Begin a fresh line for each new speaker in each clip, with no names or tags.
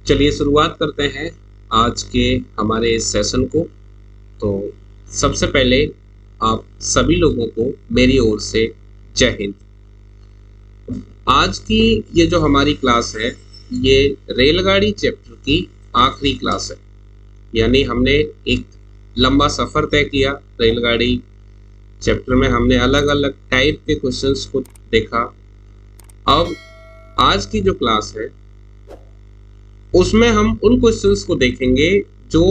चलिए शुरुआत करते हैं आज के हमारे इस सेशन को। तो सबसे पहले आप सभी लोगों को मेरी ओर से जय हिंद। आज की ये जो हमारी क्लास है ये रेलगाड़ी चैप्टर की आखिरी क्लास है। यानी हमने एक लंबा सफ़र तय किया रेलगाड़ी चैप्टर में, हमने अलग अलग टाइप के क्वेश्चंस को देखा। अब आज की जो क्लास है उसमें हम उन क्वेश्चंस को देखेंगे जो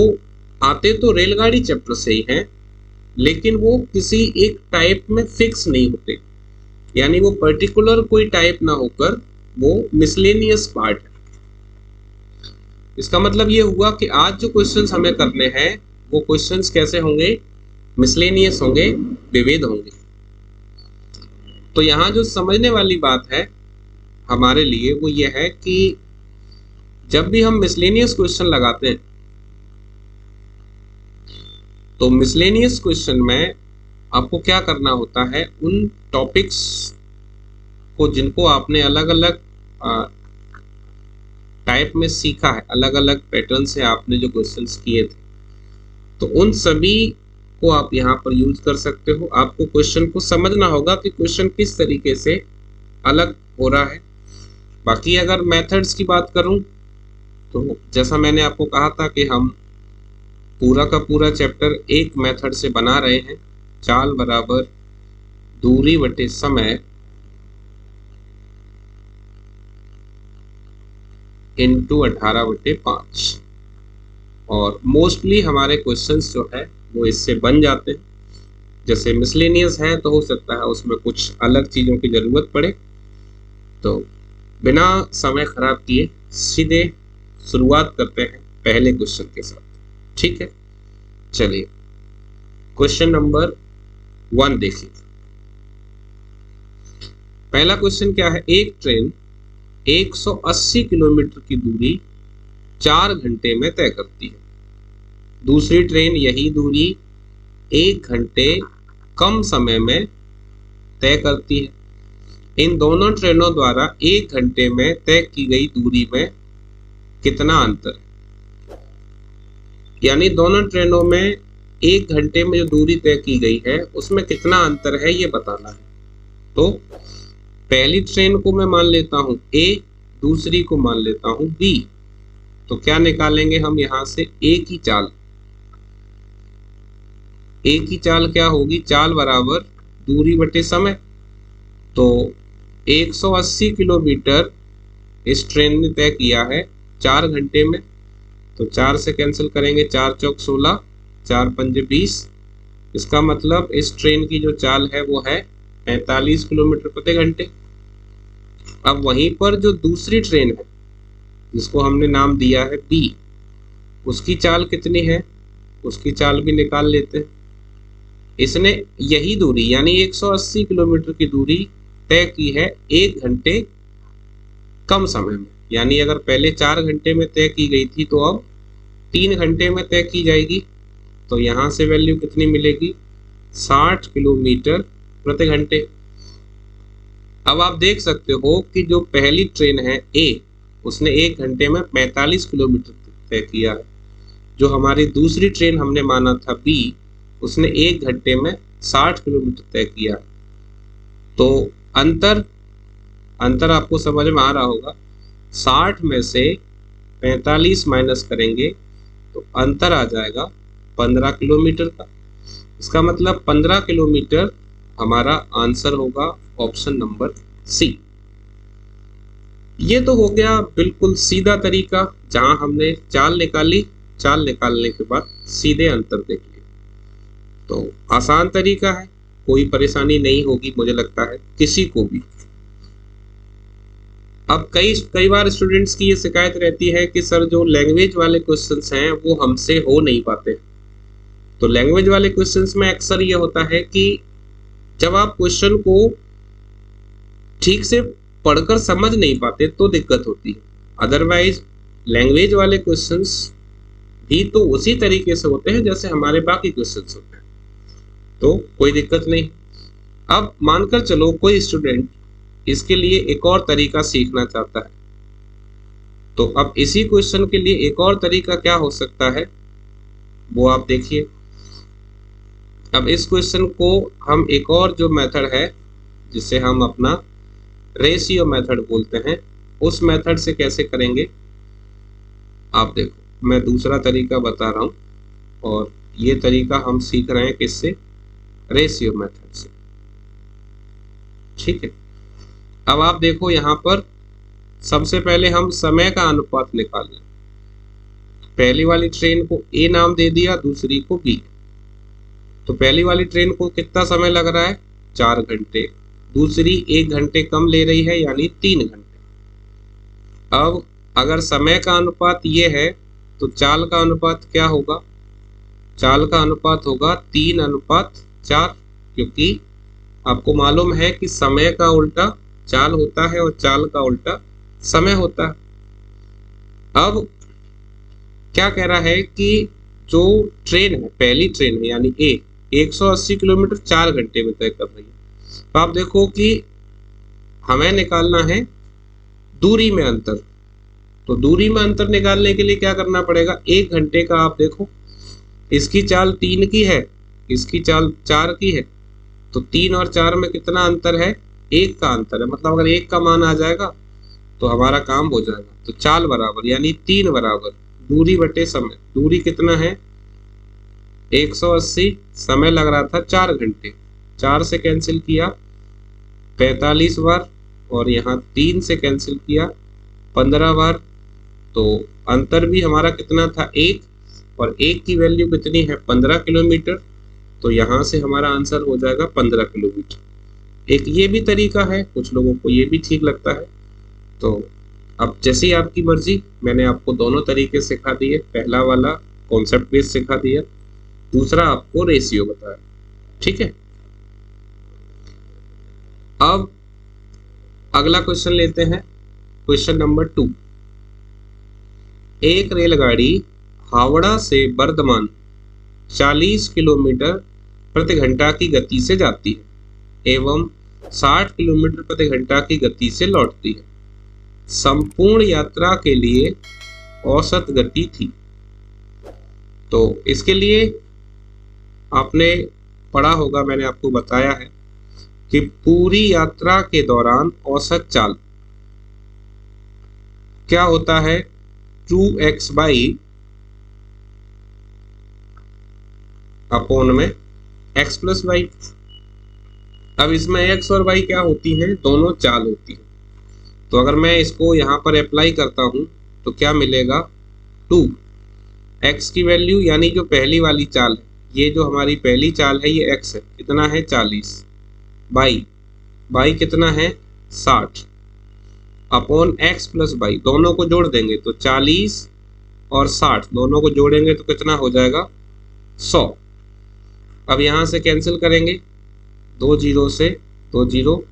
आते तो रेलगाड़ी चैप्टर से ही हैं, लेकिन वो किसी एक टाइप में फिक्स नहीं होते। यानी वो पर्टिकुलर कोई टाइप ना होकर वो मिसलेनियस पार्ट है। इसका मतलब ये हुआ कि आज जो क्वेश्चंस हमें करने हैं वो क्वेश्चंस कैसे होंगे? मिसलेनियस होंगे, विविध होंगे। तो यहाँ जो समझने वाली बात है हमारे लिए वो ये है कि जब भी हम मिसलेनियस क्वेश्चन लगाते हैं तो मिसलेनियस क्वेश्चन में आपको क्या करना होता है, उन टॉपिक्स को जिनको आपने अलग अलग टाइप में सीखा है, अलग अलग पैटर्न से आपने जो क्वेश्चंस किए थे, तो उन सभी को आप यहाँ पर यूज कर सकते हो। आपको क्वेश्चन को समझना होगा कि क्वेश्चन किस तरीके से अलग हो रहा है। बाकी अगर मेथड्स की बात करूं तो जैसा मैंने आपको कहा था कि हम पूरा का पूरा चैप्टर एक मेथड से बना रहे हैं, चाल बराबर दूरी बटे समय इंटू 18/5। और मोस्टली हमारे क्वेश्चंस जो है वो इससे बन जाते हैं। जैसे मिसलेनियस है तो हो सकता है उसमें कुछ अलग चीज़ों की ज़रूरत पड़े। तो बिना समय खराब किए सीधे शुरुआत करते हैं पहले क्वेश्चन के साथ, ठीक है? चलिए क्वेश्चन नंबर 1 देखिए। पहला क्वेश्चन क्या है? एक ट्रेन 180 किलोमीटर की दूरी 4 घंटे में तय करती है। दूसरी ट्रेन यही दूरी 1 घंटे कम समय में तय करती है। इन दोनों ट्रेनों द्वारा 1 घंटे में तय की गई दूरी में कितना अंतर है? यानी दोनों ट्रेनों में 1 घंटे में जो दूरी तय की गई है उसमें कितना अंतर है ये बताना है। तो पहली ट्रेन को मैं मान लेता हूं A, दूसरी को मान लेता हूं B। तो क्या निकालेंगे हम यहां से? A की चाल। A की चाल क्या होगी? चाल बराबर दूरी बटे समय। तो 180 किलोमीटर इस ट्रेन ने तय किया है 4 घंटे में। तो 4 से कैंसिल करेंगे, 4 चौक 16, 4 पंजे 20। इसका मतलब इस ट्रेन की जो चाल है वो है 45 किलोमीटर प्रति घंटे। अब वहीं पर जो दूसरी ट्रेन है जिसको हमने नाम दिया है B, उसकी चाल कितनी है? उसकी चाल भी निकाल लेते हैं। इसने यही दूरी यानी 180 किलोमीटर की दूरी तय की है 1 घंटे कम समय में। यानी अगर पहले 4 घंटे में तय की गई थी तो अब 3 घंटे में तय की जाएगी। तो यहाँ से वैल्यू कितनी मिलेगी? 60 किलोमीटर प्रति घंटे। अब आप देख सकते हो कि जो पहली ट्रेन है A, उसने 1 घंटे में 45 किलोमीटर तय किया है। जो हमारी दूसरी ट्रेन हमने माना था B, उसने 1 घंटे में 60 किलोमीटर तय किया। तो अंतर आपको समझ में आ रहा होगा। 60 में से 45 माइनस करेंगे तो अंतर आ जाएगा 15 किलोमीटर का। इसका मतलब 15 किलोमीटर हमारा आंसर होगा ऑप्शन नंबर C। ये तो हो गया बिल्कुल सीधा तरीका जहां हमने चाल निकाली, चाल निकालने के बाद सीधे अंतर देख लिया। तो आसान तरीका है, कोई परेशानी नहीं होगी मुझे लगता है किसी को भी। अब कई बार स्टूडेंट्स की ये शिकायत रहती है कि सर जो लैंग्वेज वाले क्वेश्चंस हैं वो हमसे हो नहीं पाते। तो लैंग्वेज वाले क्वेश्चंस में अक्सर ये होता है कि जब आप क्वेश्चन को ठीक से पढ़कर समझ नहीं पाते तो दिक्कत होती है। अदरवाइज लैंग्वेज वाले क्वेश्चंस भी तो उसी तरीके से होते हैं जैसे हमारे बाकी क्वेश्चंस होते हैं, तो कोई दिक्कत नहीं। अब मानकर चलो कोई स्टूडेंट इसके लिए एक और तरीका सीखना चाहता है, तो अब इसी क्वेश्चन के लिए एक और तरीका क्या हो सकता है वो आप देखिए। अब इस क्वेश्चन को हम एक और जो मेथड है जिसे हम अपना रेशियो मेथड बोलते हैं, उस मेथड से कैसे करेंगे आप देखो। मैं दूसरा तरीका बता रहा हूं और ये तरीका हम सीख रहे हैं किससे, रेशियो मेथड से। ठीक है, अब आप देखो यहां पर सबसे पहले हम समय का अनुपात निकाल लें। पहली वाली ट्रेन को ए नाम दे दिया, दूसरी को बी। तो पहली वाली ट्रेन को कितना समय लग रहा है, 4 घंटे। दूसरी 1 घंटे कम ले रही है यानी 3 घंटे। अब अगर समय का अनुपात ये है तो चाल का अनुपात क्या होगा, चाल का अनुपात होगा 3:4, क्योंकि आपको मालूम है कि समय का उल्टा चाल होता है और चाल का उल्टा समय होता है। अब क्या कह रहा है कि जो ट्रेन है, पहली ट्रेन है यानी ए, 180 किलोमीटर 4 घंटे में तय कर रही है। तो आप देखो कि हमें निकालना है दूरी में अंतर। तो दूरी में अंतर निकालने के लिए क्या करना पड़ेगा, 1 घंटे का आप देखो, इसकी चाल 3 की है, इसकी चाल 4 की है, तो 3 और 4 में कितना अंतर है, 1 का अंतर है। मतलब अगर 1 का मान आ जाएगा तो हमारा काम हो जाएगा। तो चाल बराबर यानी 3 बराबर दूरी बटे समय। दूरी कितना है 180, समय लग रहा था 4 घंटे, 4 से कैंसिल किया 45 बार और यहाँ 3 से कैंसिल किया 15 बार। तो अंतर भी हमारा कितना था 1, और 1 की वैल्यू कितनी है 15 किलोमीटर। तो यहाँ से हमारा आंसर हो जाएगा 15 किलोमीटर। एक ये भी तरीका है, कुछ लोगों को ये भी ठीक लगता है। तो अब जैसे ही आपकी मर्जी, मैंने आपको दोनों तरीके सिखा दिए। पहला वाला कॉन्सेप्ट बेस सिखा दिया, दूसरा आपको रेशियो बताया। ठीक है, अब अगला क्वेश्चन लेते हैं, क्वेश्चन नंबर 2। एक रेलगाड़ी हावड़ा से बर्धमान 40 किलोमीटर प्रति घंटा की गति से जाती है एवं 60 किलोमीटर प्रति घंटा की गति से लौटती है। संपूर्ण यात्रा के लिए औसत गति थी। तो इसके लिए आपने पढ़ा होगा, मैंने आपको बताया है कि पूरी यात्रा के दौरान औसत चाल क्या होता है, 2x बाई अपोन में x प्लस वाई। अब इसमें x और y क्या होती हैं, दोनों चाल होती हैं। तो अगर मैं इसको यहाँ पर अप्लाई करता हूँ तो क्या मिलेगा, 2 x की वैल्यू यानी जो पहली वाली चाल है, ये जो हमारी पहली चाल है ये x है, कितना है 40, बाई कितना है 60, अपॉन x प्लस वाई, दोनों को जोड़ देंगे तो 40 और 60 दोनों को जोड़ेंगे तो कितना हो जाएगा 100। अब यहाँ से कैंसिल करेंगे, 2 जीरो से 2 जीरो,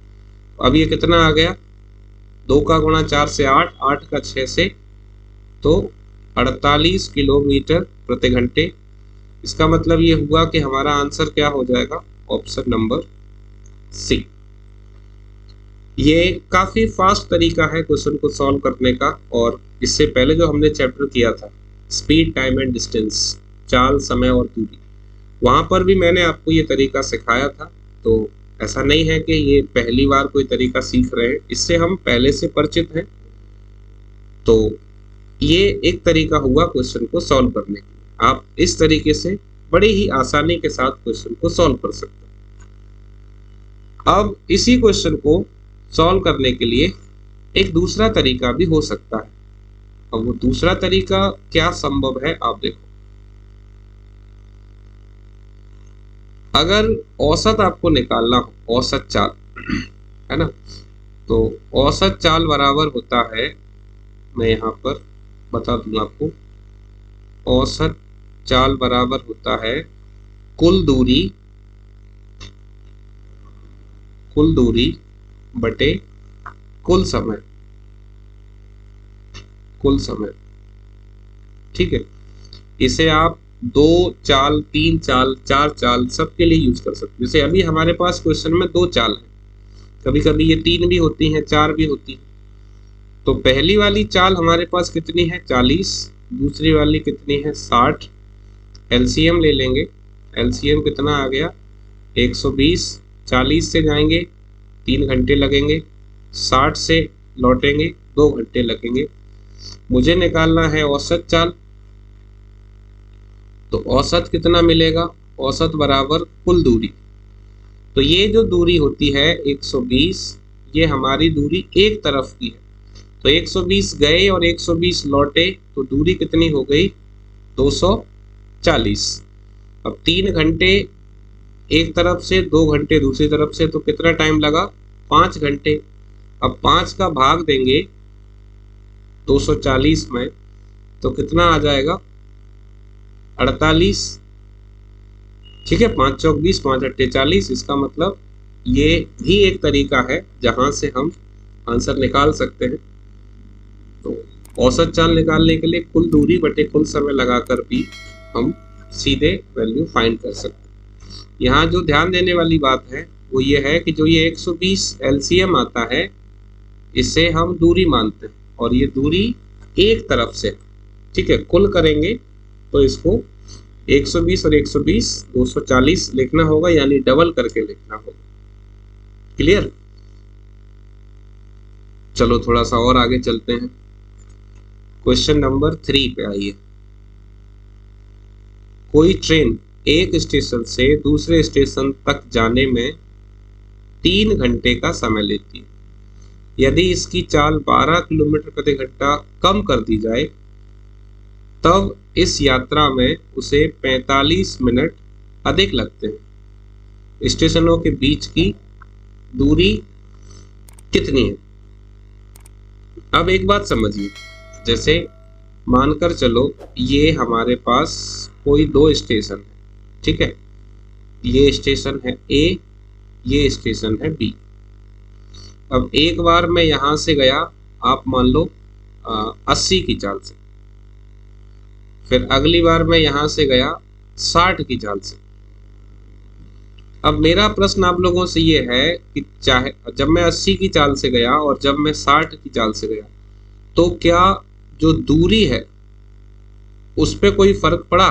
अब ये कितना आ गया, 2 का गुणा 4 से 8, 8 का 6 से, तो 48 किलोमीटर प्रति घंटे। इसका मतलब ये हुआ कि हमारा आंसर क्या हो जाएगा, ऑप्शन नंबर सी। ये काफी फास्ट तरीका है क्वेश्चन को सॉल्व करने का। और इससे पहले जो हमने चैप्टर किया था स्पीड, टाइम एंड डिस्टेंस, चाल, समय और दूरी, वहां पर भी मैंने आपको ये तरीका सिखाया था। तो ऐसा नहीं है कि ये पहली बार कोई तरीका सीख रहे हैं, इससे हम पहले से परिचित हैं। तो ये एक तरीका हुआ क्वेश्चन को सॉल्व करने का। आप इस तरीके से बड़ी ही आसानी के साथ क्वेश्चन को सॉल्व कर सकते हैं। अब इसी क्वेश्चन को सॉल्व करने के लिए एक दूसरा तरीका भी हो सकता है। अब वो दूसरा तरीका क्या संभव है, आप देखो। अगर औसत आपको निकालना हो, औसत चाल है ना, तो औसत चाल बराबर होता है, मैं यहाँ पर बता दूं आपको, औसत चाल बराबर होता है कुल दूरी बटे कुल समय। ठीक है, इसे आप 2 चाल, 3 चाल, 4 चाल सबके लिए यूज कर सकते हैं। जैसे अभी हमारे पास क्वेश्चन में 2 चाल है, कभी कभी ये 3 भी होती हैं, 4 भी होती हैं। तो पहली वाली चाल हमारे पास कितनी है 40, दूसरी वाली कितनी है 60। एलसीएम ले लेंगे, एलसीएम कितना आ गया 120। 40 से जाएंगे 3 घंटे लगेंगे, 60 से लौटेंगे 2 घंटे लगेंगे। मुझे निकालना है औसत चाल, तो औसत कितना मिलेगा, औसत बराबर कुल दूरी। तो ये जो दूरी होती है 120, ये हमारी दूरी एक तरफ की है। तो 120 गए और 120 लौटे, तो दूरी कितनी हो गई 240। अब 3 घंटे एक तरफ से, 2 घंटे दूसरी तरफ से, तो कितना टाइम लगा 5 घंटे। अब 5 का भाग देंगे 240 में, तो कितना आ जाएगा 48। ठीक है, 5 चौक 20, 5 अट्ठे 40। इसका मतलब ये भी एक तरीका है जहां से हम आंसर निकाल सकते हैं। तो औसत चाल निकालने के लिए कुल दूरी बटे कुल समय लगाकर भी हम सीधे वैल्यू फाइंड कर सकते हैं। यहाँ जो ध्यान देने वाली बात है वो ये है कि जो ये 120 एलसीएम आता है, इसे हम दूरी मानते हैं और ये दूरी एक तरफ से, ठीक है, कुल करेंगे तो इसको 120 और 120 240 लिखना होगा, यानी डबल करके लिखना होगा। क्लियर? चलो थोड़ा सा और आगे चलते हैं। क्वेश्चन नंबर 3 पे आइए। कोई ट्रेन एक स्टेशन से दूसरे स्टेशन तक जाने में 3 घंटे का समय लेती है। यदि इसकी चाल 12 किलोमीटर प्रति घंटा कम कर दी जाए, तब इस यात्रा में उसे 45 मिनट अधिक लगते हैं। स्टेशनों के बीच की दूरी कितनी है? अब एक बात समझिए, जैसे मानकर चलो ये हमारे पास कोई 2 स्टेशन है, ठीक है, ये स्टेशन है ए, ये स्टेशन है बी। अब एक बार मैं यहां से गया, आप मान लो 80 की चाल से, फिर अगली बार मैं यहां से गया 60 की चाल से। अब मेरा प्रश्न आप लोगों से ये है कि चाहे जब मैं 80 की चाल से गया और जब मैं 60 की चाल से गया, तो क्या जो दूरी है उस पर कोई फर्क पड़ा?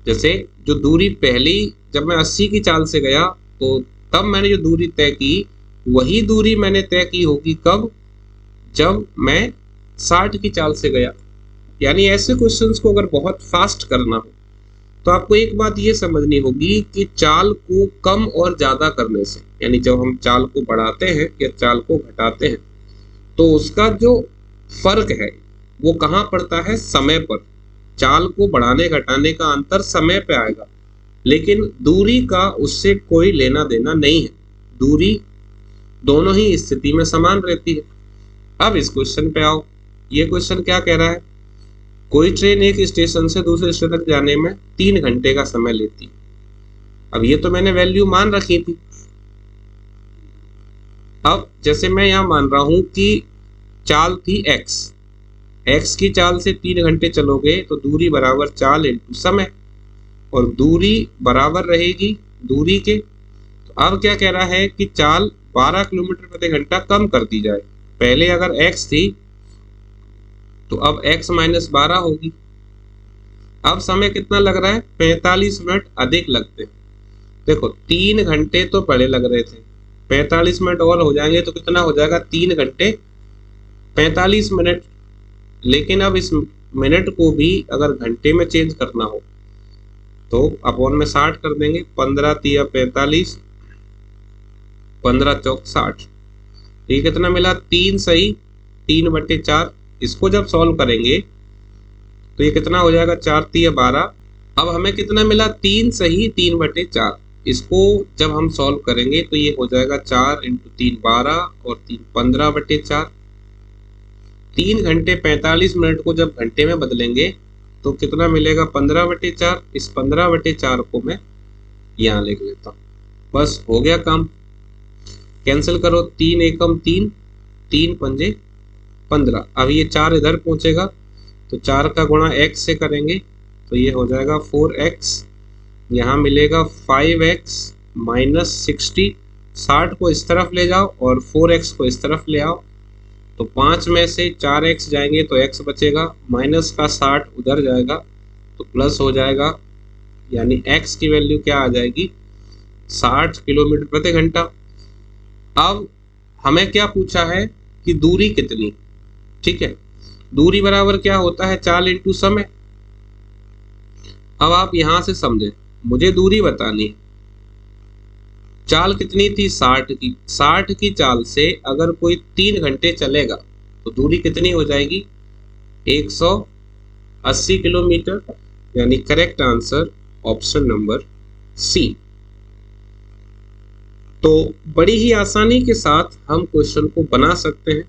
जैसे जो दूरी पहली, जब मैं 80 की चाल से गया तो तब मैंने जो दूरी तय की, वही दूरी मैंने तय की होगी कब, जब मैं 60 की चाल से गया। यानी ऐसे क्वेश्चंस को अगर बहुत फास्ट करना हो तो आपको एक बात ये समझनी होगी कि चाल को कम और ज्यादा करने से, यानी जब हम चाल को बढ़ाते हैं या चाल को घटाते हैं, तो उसका जो फर्क है वो कहाँ पड़ता है, समय पर। चाल को बढ़ाने घटाने का अंतर समय पे आएगा, लेकिन दूरी का उससे कोई लेना देना नहीं है। दूरी दोनों ही स्थिति में समान रहती है। अब इस क्वेश्चन पे आओ। ये क्वेश्चन क्या कह रहा है? कोई ट्रेन एक स्टेशन से दूसरे स्टेशन तक जाने में 3 घंटे का समय लेती है। अब ये तो मैंने वैल्यू मान रखी थी। अब जैसे मैं यहां मान रहा हूं कि चाल थी x की चाल से 3 घंटे चलोगे तो दूरी बराबर चाल इंटू समय, और दूरी बराबर रहेगी दूरी के। तो अब क्या कह रहा है कि चाल 12 किलोमीटर प्रति घंटा कम कर दी जाए। पहले अगर x थी तो अब x माइनस 12 होगी। अब समय कितना लग रहा है, 45 मिनट अधिक लगते हैं। देखो 3 घंटे तो पहले लग रहे थे, 45 मिनट और हो जाएंगे तो कितना हो जाएगा 3 घंटे 45 मिनट। लेकिन अब इस मिनट को भी अगर घंटे में चेंज करना हो तो अपॉन में 60 कर देंगे। 15 तिया 45, 15 चौक 60। ये कितना मिला 3 सही 3/4। इसको जब सॉल्व करेंगे तो ये कितना हो जाएगा 4 तिया 12। अब हमें कितना मिला 3 सही 3/4। इसको जब हम सॉल्व करेंगे तो ये हो जाएगा 4 इंटू 3 12 और 3 15/4। 3 घंटे 45 मिनट को जब घंटे में बदलेंगे तो कितना मिलेगा 15/4। इस 15/4 को मैं यहाँ लिख लेता हूँ। बस हो गया काम। कैंसिल करो, 3 एकम 3, 3 पंजे 15। अब ये 4 इधर पहुंचेगा तो 4 का गुणा x से करेंगे तो ये हो जाएगा 4x। यहाँ मिलेगा 5x माइनस 60। 60 को इस तरफ ले जाओ और 4x को इस तरफ ले आओ तो 5 में से 4x जाएंगे तो x बचेगा, माइनस का 60 उधर जाएगा तो प्लस हो जाएगा, यानी x की वैल्यू क्या आ जाएगी 60 किलोमीटर प्रति घंटा। अब हमें क्या पूछा है कि दूरी कितनी, ठीक है, दूरी बराबर क्या होता है चाल इंटू समय। अब आप यहां से समझे, मुझे दूरी बतानी है, चाल कितनी थी 60 की, 60 की चाल से अगर कोई 3 घंटे चलेगा तो दूरी कितनी हो जाएगी 180 किलोमीटर, यानी correct answer option number C. तो बड़ी ही आसानी के साथ हम क्वेश्चन को बना सकते हैं।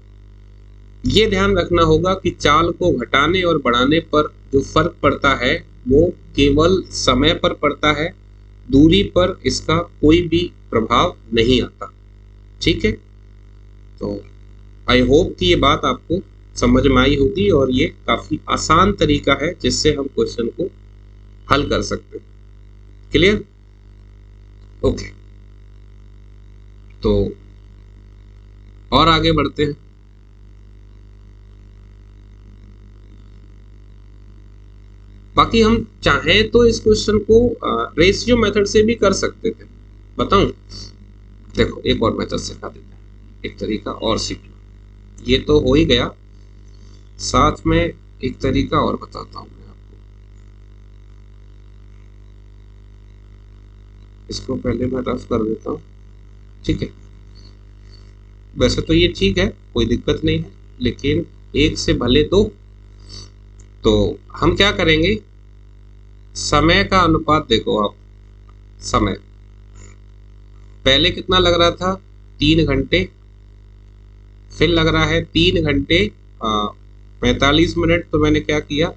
ये ध्यान रखना होगा कि चाल को घटाने और बढ़ाने पर जो फर्क पड़ता है वो केवल समय पर पड़ता है, दूरी पर इसका कोई भी प्रभाव नहीं आता, ठीक है। तो आई होप कि ये बात आपको समझ में आई होगी और ये काफी आसान तरीका है जिससे हम क्वेश्चन को हल कर सकते हैं। क्लियर? ओके, तो और आगे बढ़ते हैं। बाकी हम चाहें तो इस क्वेश्चन को रेशियो मेथड से भी कर सकते थे, बताऊं? देखो एक और मेथड सिखा देते हैं, एक तरीका और सीख लो। ये तो हो ही गया, साथ में एक तरीका और बताता हूं मैं आपको। इसको पहले मैं रफ कर देता हूं, ठीक है। वैसे तो ये ठीक है, कोई दिक्कत नहीं है, लेकिन एक से भले दो। तो हम क्या करेंगे, समय का अनुपात देखो आप, समय पहले कितना लग रहा था 3 घंटे, फिर लग रहा है 3 घंटे 45 मिनट। तो मैंने क्या किया,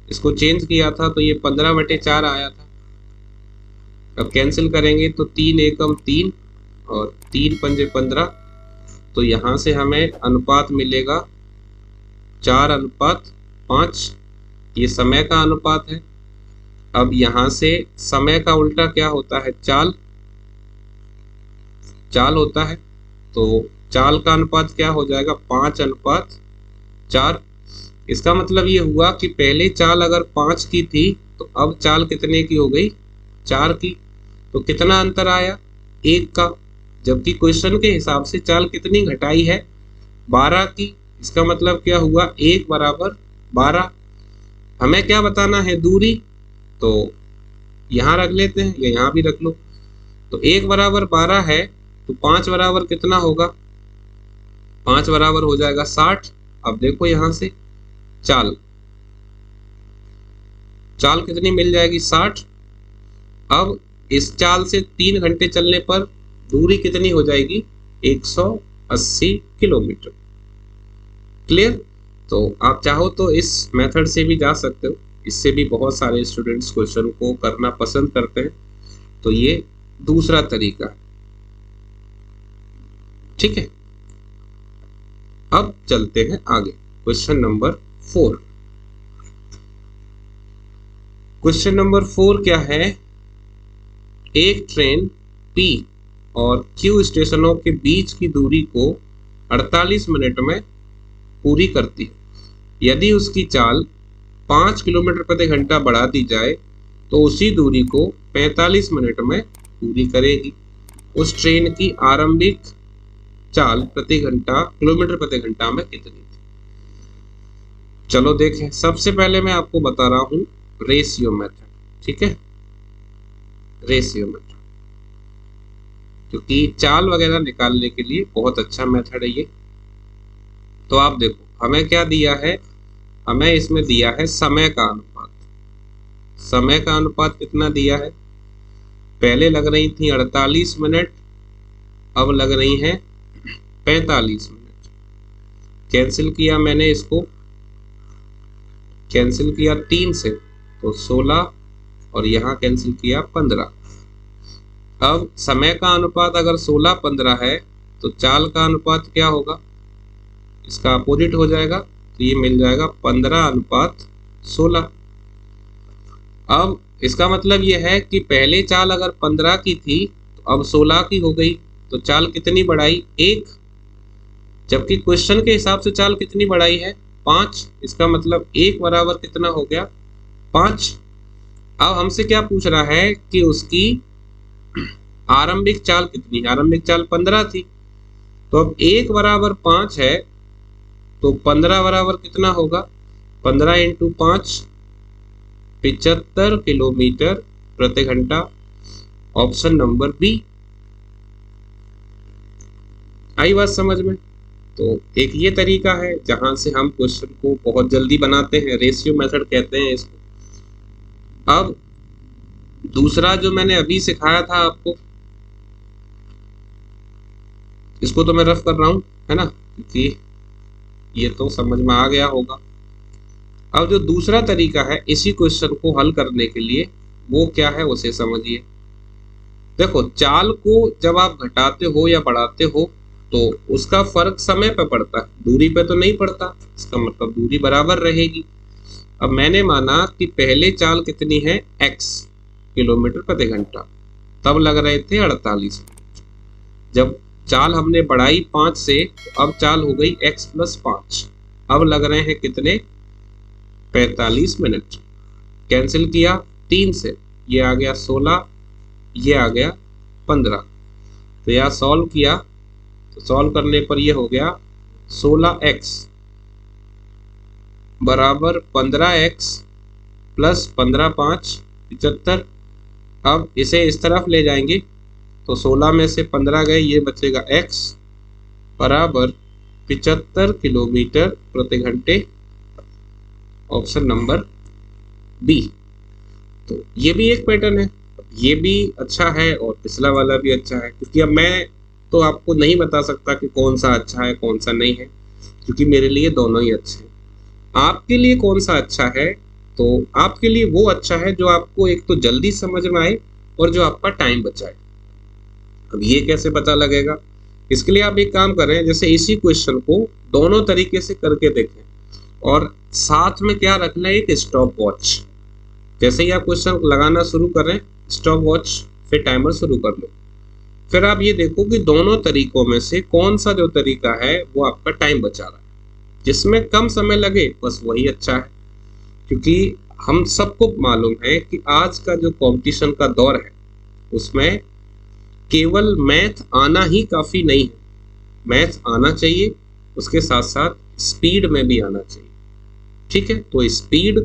इसको चेंज किया था तो ये 15/4 आया था। अब कैंसिल करेंगे तो 3 एकम 3 और 3 पंजे 15, तो यहाँ से हमें अनुपात मिलेगा 4:5। ये समय का अनुपात है। अब यहाँ से समय का उल्टा क्या होता है, चाल होता है। तो चाल का अनुपात क्या हो जाएगा 5:4। इसका मतलब ये हुआ कि पहले चाल अगर 5 की थी तो अब चाल कितने की हो गई 4 की। तो कितना अंतर आया 1 का, जबकि क्वेश्चन के हिसाब से चाल कितनी घटाई है 12 की। इसका मतलब क्या हुआ 1 बराबर 12। हमें क्या बताना है दूरी, तो यहाँ रख लेते हैं या यहाँ भी रख लो। तो 1 बराबर 12 है तो 5 बराबर कितना होगा, 5 बराबर हो जाएगा 60। अब देखो यहाँ से चाल कितनी मिल जाएगी 60। अब इस चाल से 3 घंटे चलने पर दूरी कितनी हो जाएगी 180 किलोमीटर। क्लियर? तो आप चाहो तो इस मेथड से भी जा सकते हो, इससे भी बहुत सारे स्टूडेंट्स क्वेश्चन को करना पसंद करते हैं। तो ये दूसरा तरीका है, ठीक है। अब चलते हैं आगे, क्वेश्चन नंबर 4। क्वेश्चन नंबर 4 क्या है, एक ट्रेन P और Q स्टेशनों के बीच की दूरी को 48 मिनट में पूरी करती है। यदि उसकी चाल 5 किलोमीटर प्रति घंटा बढ़ा दी जाए तो उसी दूरी को 45 मिनट में पूरी करेगी। उस ट्रेन की आरंभिक चाल प्रति घंटा किलोमीटर प्रति घंटा में कितनी थी। चलो देखें, सबसे पहले मैं आपको बता रहा हूं रेशियो मेथड, ठीक है, रेशियो मेथड, क्योंकि चाल वगैरह निकालने के लिए बहुत अच्छा मेथड है ये। तो आप देखो हमें क्या दिया है, हमें इसमें दिया है समय का अनुपात। समय का अनुपात कितना दिया है, पहले लग रही थी 48 मिनट, अब लग रही हैं 45 मिनट। कैंसिल किया मैंने, इसको कैंसिल किया 3 से तो 16 और यहाँ कैंसिल किया 15। अब समय का अनुपात अगर 16:15 है तो चाल का अनुपात क्या होगा, इसका अपोजिट हो जाएगा, तो ये मिल जाएगा 15:16। अब इसका मतलब ये है कि पहले चाल अगर 15 की थी तो अब 16 की हो गई, तो चाल कितनी बढ़ाई 1। जबकि क्वेश्चन के हिसाब से चाल कितनी बढ़ाई है 5, इसका मतलब 1 बराबर कितना हो गया 5। अब हमसे क्या पूछ रहा है कि उसकी आरंभिक चाल कितनी है, आरंभिक चाल 15 थी। तो अब 1 बराबर 5 है तो 15 बराबर कितना होगा, 15 इंटू 5 75 किलोमीटर प्रति घंटा, ऑप्शन नंबर बी। आई बात समझ में। तो एक ये तरीका है जहां से हम क्वेश्चन को बहुत जल्दी बनाते हैं, रेशियो मेथड कहते हैं इसको। अब दूसरा जो मैंने अभी सिखाया था आपको, इसको तो मैं रफ कर रहा हूं, है ना, क्योंकि ये तो समझ में आ गया होगा। अब जो दूसरा तरीका है इसी क्वेश्चन को हल करने के लिए, वो क्या है उसे समझिए। देखो, चाल को जब आप घटाते हो या बढ़ाते हो तो उसका फर्क समय पे पड़ता है, दूरी पे तो नहीं पड़ता। इसका मतलब दूरी बराबर रहेगी। अब मैंने माना कि पहले चाल कितनी है x किलोमीटर प्रति घंटा, तब लग रहे थे 48। जब चाल हमने बढ़ाई 5 से तो अब चाल हो गई x प्लस 5, अब लग रहे हैं कितने 45 मिनट। कैंसिल किया 3 से, ये आ गया 16, ये आ गया 15। तो यह सॉल्व किया तो सॉल्व करने पर ये हो गया 16x बराबर 15x प्लस 15 5 75। अब इसे इस तरफ ले जाएंगे तो 16 में से 15 गए, ये बचेगा x बराबर 75 किलोमीटर प्रति घंटे, ऑप्शन नंबर बी। तो ये भी एक पैटर्न है, ये भी अच्छा है और पिछला वाला भी अच्छा है। क्योंकि अब मैं तो आपको नहीं बता सकता कि कौन सा अच्छा है कौन सा नहीं है, क्योंकि मेरे लिए दोनों ही अच्छे हैं। आपके लिए कौन सा अच्छा है, तो आपके लिए वो अच्छा है जो आपको एक तो जल्दी समझ में आए और जो आपका टाइम बचाए। अब ये कैसे पता लगेगा, इसके लिए आप एक काम करें, जैसे इसी क्वेश्चन को दोनों तरीके से करके देखें और साथ में क्या रखना है, एक स्टॉप वॉच। जैसे ही आप क्वेश्चन लगाना शुरू करें, स्टॉप वॉच फिर टाइमर शुरू कर लो। फिर आप ये देखो कि दोनों तरीकों में से कौन सा जो तरीका है वो आपका टाइम बचा रहा है, जिसमें कम समय लगे बस वही अच्छा है। क्योंकि हम सबको मालूम है कि आज का जो कंपटीशन का दौर है उसमें केवल मैथ आना ही काफी नहीं है, मैथ आना चाहिए, उसके साथ साथ स्पीड में भी आना चाहिए। ठीक है, तो स्पीड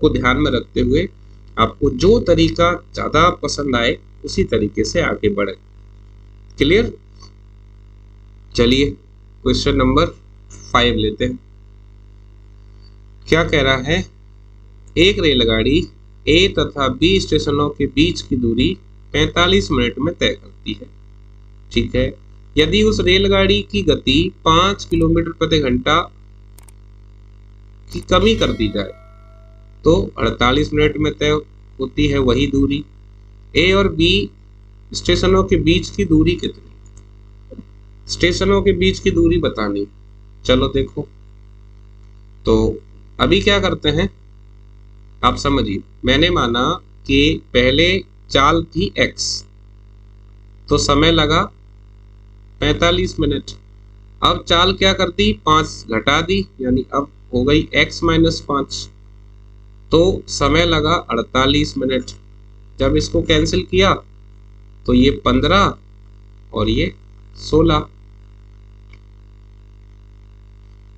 को ध्यान में रखते हुए आपको जो तरीका ज्यादा पसंद आए उसी तरीके से आगे बढ़े। क्लियर। चलिए क्वेश्चन नंबर 5 लेते हैं। क्या कह रहा है, एक रेलगाड़ी A तथा B स्टेशनों के बीच की दूरी 45 मिनट में तय करती है। ठीक है, यदि उस रेलगाड़ी की गति 5 किलोमीटर प्रति घंटा की कमी कर दी जाए तो 48 मिनट में तय होती है वही दूरी। A और B स्टेशनों के बीच की दूरी कितनी, स्टेशनों के बीच की दूरी बतानी। चलो देखो, तो अभी क्या करते हैं आप समझिए। मैंने माना कि पहले चाल थी x, तो समय लगा 45 मिनट। अब चाल क्या कर दी, 5 घटा दी, यानी अब हो गई x माइनस 5, तो समय लगा 48 मिनट। जब इसको कैंसिल किया तो ये 15 और ये 16।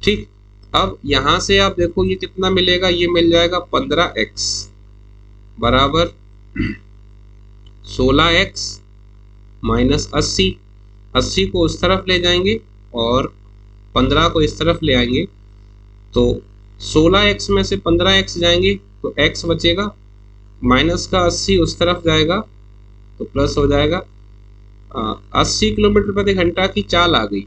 ठीक, अब यहां से आप देखो ये कितना मिलेगा, ये मिल जाएगा 15x बराबर 16x माइनस 80। 80 को उस तरफ ले जाएंगे और 15 को इस तरफ ले आएंगे, तो 16x में से 15x जाएंगे तो x बचेगा, माइनस का 80 उस तरफ जाएगा तो प्लस हो जाएगा। 80 किलोमीटर प्रति घंटा की चाल आ गई।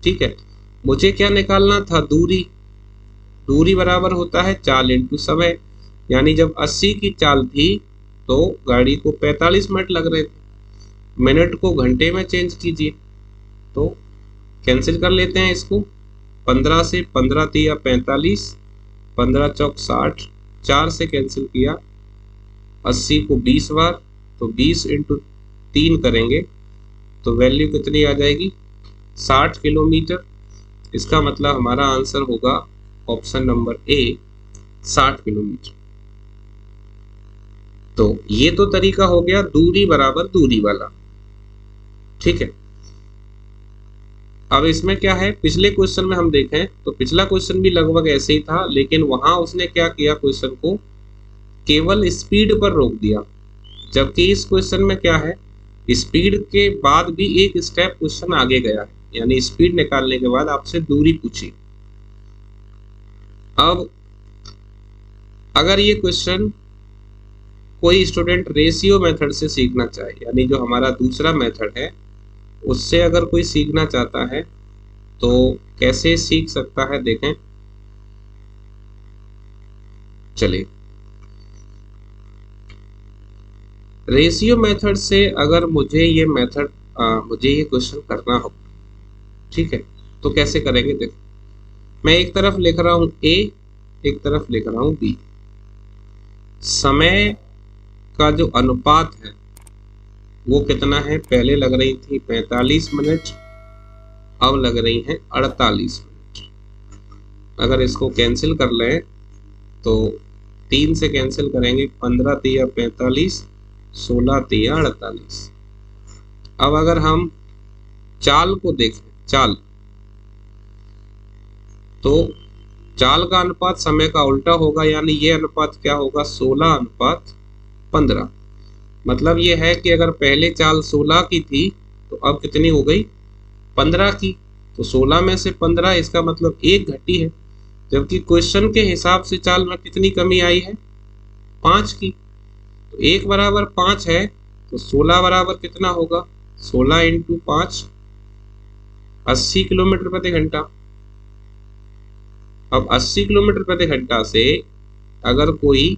ठीक है, मुझे क्या निकालना था, दूरी। दूरी बराबर होता है चाल इंटू समय, यानी जब 80 की चाल थी तो गाड़ी को 45 मिनट लग रहे थे, मिनट को घंटे में चेंज कीजिए। तो कैंसिल कर लेते हैं इसको, 15 से 15 तिया 45, 15 चौक 60, 4 से कैंसिल किया, 80 को 20 बार, तो 20 इंटू 3 करेंगे तो वैल्यू कितनी आ जाएगी 60 किलोमीटर। इसका मतलब हमारा आंसर होगा ऑप्शन नंबर ए 60 किलोमीटर। तो ये तो तरीका हो गया दूरी बराबर दूरी वाला, ठीक है। अब इसमें क्या है, पिछले क्वेश्चन में हम देखें तो पिछला क्वेश्चन भी लगभग ऐसे ही था, लेकिन वहां उसने क्या किया, क्वेश्चन को केवल स्पीड पर रोक दिया, जबकि इस क्वेश्चन में क्या है, स्पीड के बाद भी एक स्टेप क्वेश्चन आगे गया है, यानी स्पीड निकालने के बाद आपसे दूरी पूछी। अब अगर ये क्वेश्चन कोई स्टूडेंट रेशियो मेथड से सीखना चाहे, यानी जो हमारा दूसरा मेथड है उससे अगर कोई सीखना चाहता है तो कैसे सीख सकता है, देखें। चलिए, रेशियो मेथड से अगर मुझे ये क्वेश्चन करना हो, ठीक है, तो कैसे करेंगे। देखो, मैं एक तरफ लिख रहा हूं ए, एक तरफ लिख रहा हूं बी। समय का जो अनुपात है वो कितना है, पहले लग रही थी 45 मिनट, अब लग रही है 48 मिनट। अगर इसको कैंसिल कर लें तो 3 से कैंसिल करेंगे, 15 तिया 45, 16 तिया 48। अब अगर हम चाल को देखें, चाल, तो चाल का अनुपात समय का उल्टा होगा, यानी ये अनुपात क्या होगा, 16:15। मतलब ये है कि अगर पहले चाल 16 की थी तो अब कितनी हो गई, 15 की। तो 16 में से 15, इसका मतलब एक घटी है, जबकि क्वेश्चन के हिसाब से चाल में कितनी कमी आई है, 5 की। तो 1 बराबर 5 है, तो 16 बराबर कितना होगा, 16 × 5 80 किलोमीटर प्रति घंटा। अब 80 किलोमीटर प्रति घंटा से अगर कोई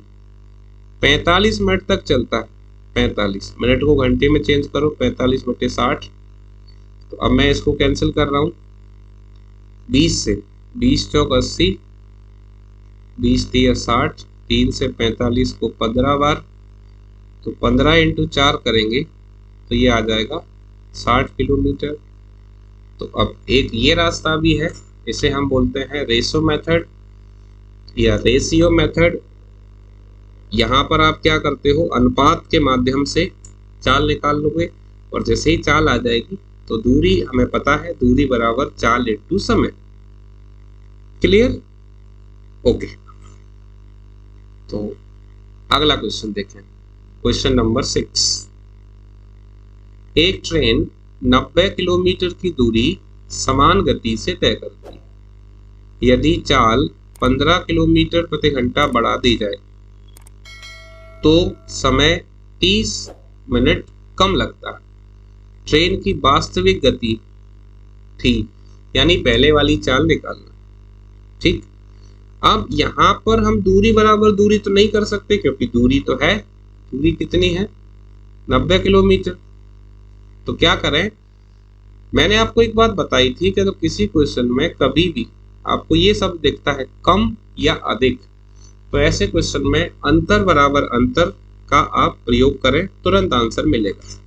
45 मिनट तक चलता है, 45 मिनट को घंटे में चेंज करो, 45/60। तो अब मैं इसको कैंसिल कर रहा हूं 20 से, 20 चौक 80, 20 तिया 60, 3 से 45 को 15 बार, तो 15 × 4 करेंगे तो ये आ जाएगा 60 किलोमीटर। तो अब एक ये रास्ता भी है, इसे हम बोलते हैं रेशो मेथड या रेशियो मेथड। यहाँ पर आप क्या करते हो, अनुपात के माध्यम से चाल निकाल लोगे, और जैसे ही चाल आ जाएगी तो दूरी हमें पता है, दूरी बराबर चाल × समय। Clear, okay. तो अगला क्वेश्चन देखें, क्वेश्चन नंबर 6। एक ट्रेन 90 किलोमीटर की दूरी समान गति से तय करती है। यदि चाल 15 किलोमीटर प्रति घंटा बढ़ा दी जाए तो समय 30 मिनट कम लगता है। ट्रेन की वास्तविक गति थी, यानी पहले वाली चाल निकालना, ठीक। अब यहां पर हम दूरी बराबर दूरी तो नहीं कर सकते, क्योंकि दूरी तो है, दूरी कितनी है, 90 किलोमीटर। तो क्या करें, मैंने आपको एक बात बताई थी कि तो किसी क्वेश्चन में कभी भी आपको ये सब दिखता है कम या अधिक, तो ऐसे क्वेश्चन में अंतर बराबर अंतर का आप प्रयोग करें, तुरंत आंसर मिलेगा।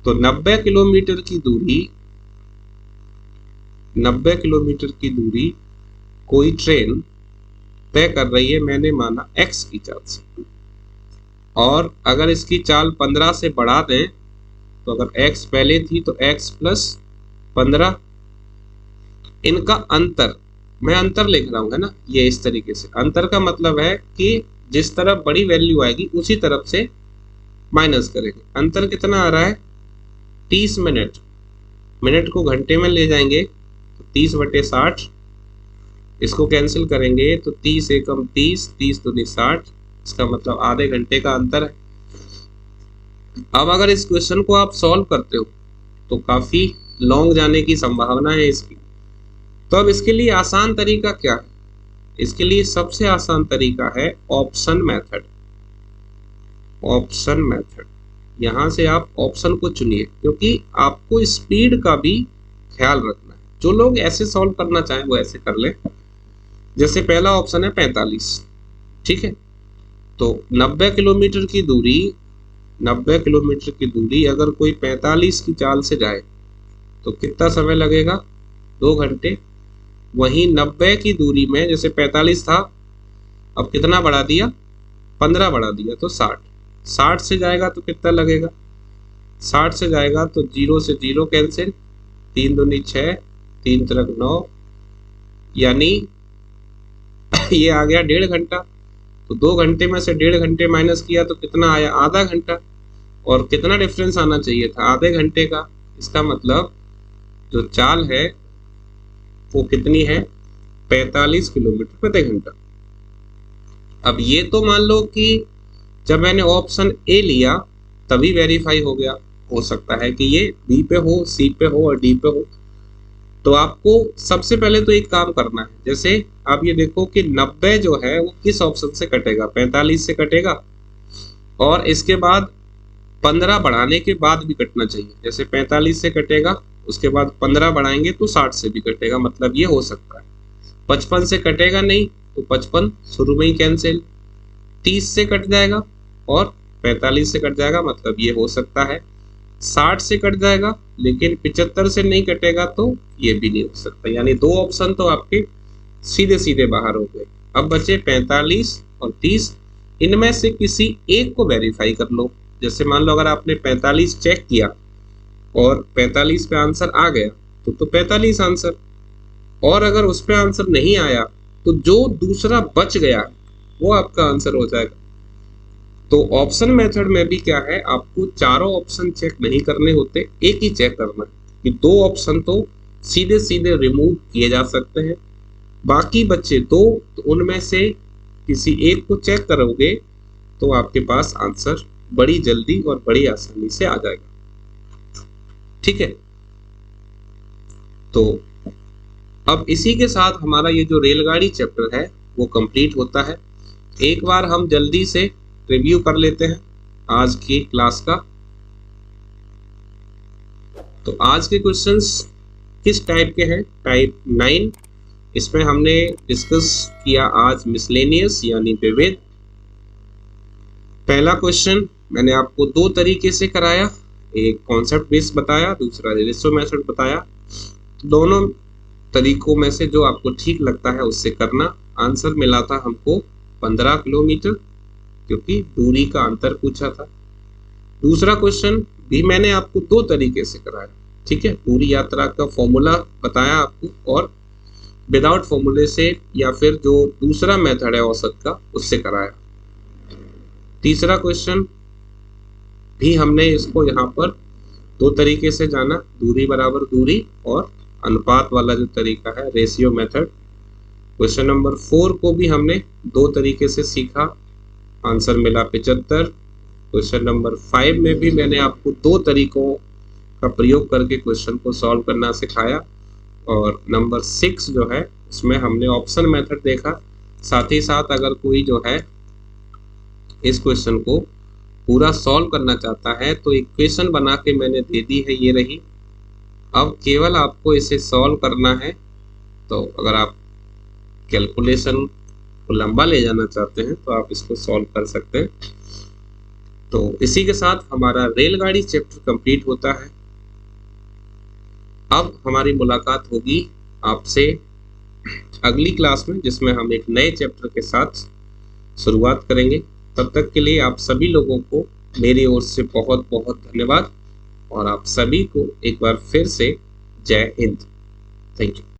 तो 90 किलोमीटर की दूरी, 90 किलोमीटर की दूरी कोई ट्रेन तय कर रही है, मैंने माना x की चाल से, और अगर इसकी चाल 15 से बढ़ा दें तो अगर x पहले थी तो x + 15, इनका अंतर, मैं अंतर लिख रहा हूं, है ना, ये इस तरीके से। अंतर का मतलब है कि जिस तरफ बड़ी वैल्यू आएगी उसी तरफ से माइनस करेंगे। अंतर कितना आ रहा है, 30 मिनट। मिनट को घंटे में ले जाएंगे तो 30/60, इसको कैंसिल करेंगे तो 30 एकम 30, 30 दूनी 60, इसका मतलब आधे घंटे का अंतर है। अब अगर इस क्वेश्चन को आप सॉल्व करते हो तो काफी लॉन्ग जाने की संभावना है इसकी। तो अब इसके लिए आसान तरीका क्या है, इसके लिए सबसे आसान तरीका है ऑप्शन मेथड। ऑप्शन मेथड, यहां से आप ऑप्शन को चुनिए, क्योंकि आपको स्पीड का भी ख्याल रखना है। जो लोग ऐसे सॉल्व करना चाहें वो ऐसे कर ले। जैसे पहला ऑप्शन है 45, ठीक है। तो 90 किलोमीटर की दूरी, 90 किलोमीटर की दूरी अगर कोई 45 की चाल से जाए तो कितना समय लगेगा, 2 घंटे। वहीं 90 की दूरी में जैसे 45 था, अब कितना बढ़ा दिया, 15 बढ़ा दिया तो 60। 60 से जाएगा तो कितना लगेगा, 60 से जाएगा तो 0 से 0 कैंसिल, 3 दूनी 6, 3 तिरक 9, यानी ये आ गया 1.5 घंटा। तो 2 घंटे में से 1.5 घंटे माइनस किया तो कितना आया, आधा घंटा। और कितना डिफरेंस आना चाहिए था, आधे घंटे का। इसका मतलब जो चाल है वो कितनी है, 45 किलोमीटर प्रति घंटा। अब ये तो मान लो कि जब मैंने ऑप्शन ए लिया तभी वेरीफाई हो गया, हो सकता है कि ये बी पे हो, सी पे हो और डी पे हो। तो आपको सबसे पहले तो एक काम करना है, जैसे आप ये देखो कि 90 जो है वो किस ऑप्शन से कटेगा, 45 से कटेगा, और इसके बाद 15 बढ़ाने के बाद भी कटना चाहिए। जैसे 45 से कटेगा, उसके बाद 15 बढ़ाएंगे तो 60 से भी कटेगा, मतलब ये हो सकता है। 55 से कटेगा नहीं तो 55 शुरू में ही कैंसिल, 30 से कट जाएगा और 45 से कट जाएगा, मतलब ये हो सकता है। 60 से कट जाएगा लेकिन 75 से नहीं कटेगा तो ये भी नहीं हो सकता। यानी 2 ऑप्शन तो आपके सीधे सीधे बाहर हो गए। अब बचे 45 और 30, इनमें से किसी एक को वेरीफाई कर लो। जैसे मान लो अगर आपने 45 चेक किया और 45 पे आंसर आ गया तो 45 आंसर, और अगर उस पे आंसर नहीं आया तो जो दूसरा बच गया वो आपका आंसर हो जाएगा। तो ऑप्शन मेथड में भी क्या है, आपको चारों ऑप्शन चेक नहीं करने होते, एक ही चेक करना है कि 2 ऑप्शन तो सीधे सीधे रिमूव किए जा सकते हैं, बाकी बचे 2 तो उनमें से किसी एक को चेक करोगे तो आपके पास आंसर बड़ी जल्दी और बड़ी आसानी से आ जाएगा। ठीक है, तो अब इसी के साथ हमारा ये जो रेलगाड़ी चैप्टर है वो कंप्लीट होता है। एक बार हम जल्दी से रिव्यू कर लेते हैं आज की क्लास का। तो आज के क्वेश्चंस किस टाइप के हैं, टाइप 9। इसमें हमने डिस्कस किया आज मिसलेनियस यानी विविध। पहला क्वेश्चन मैंने आपको 2 तरीके से कराया, एक कॉन्सेप्ट बेस्ड बताया, दूसरा रेशो मेथड बताया। दोनों तरीकों में से जो आपको ठीक लगता है उससे करना। आंसर मिला था हमको 15 किलोमीटर, क्योंकि दूरी का अंतर पूछा था। दूसरा क्वेश्चन भी मैंने आपको 2 तरीके से कराया, ठीक है, पूरी यात्रा का फॉर्मूला बताया आपको और विदाउट फॉर्मूले से या फिर जो दूसरा मेथड है औसत का उससे कराया। तीसरा क्वेश्चन भी हमने इसको यहाँ पर 2 तरीके से जाना, दूरी बराबर दूरी और अनुपात वाला जो तरीका है रेशियो मेथड। क्वेश्चन नंबर 4 को भी हमने 2 तरीके से सीखा, आंसर मिला 75। क्वेश्चन नंबर 5 में भी मैंने आपको 2 तरीकों का प्रयोग करके क्वेश्चन को सॉल्व करना सिखाया, और नंबर 6 जो है उसमें हमने ऑप्शन मेथड देखा। साथ ही साथ अगर कोई जो है इस क्वेश्चन को पूरा सॉल्व करना चाहता है तो इक्वेशन बना के मैंने दे दी है, ये रही। अब केवल आपको इसे सॉल्व करना है। तो अगर आप कैलकुलेशन को लंबा ले जाना चाहते हैं तो आप इसको सॉल्व कर सकते हैं। तो इसी के साथ हमारा रेलगाड़ी चैप्टर कंप्लीट होता है। अब हमारी मुलाकात होगी आपसे अगली क्लास में, जिसमें हम एक नए चैप्टर के साथ शुरुआत करेंगे। तब तक के लिए आप सभी लोगों को मेरी ओर से बहुत बहुत धन्यवाद, और आप सभी को एक बार फिर से जय हिंद। Thank you.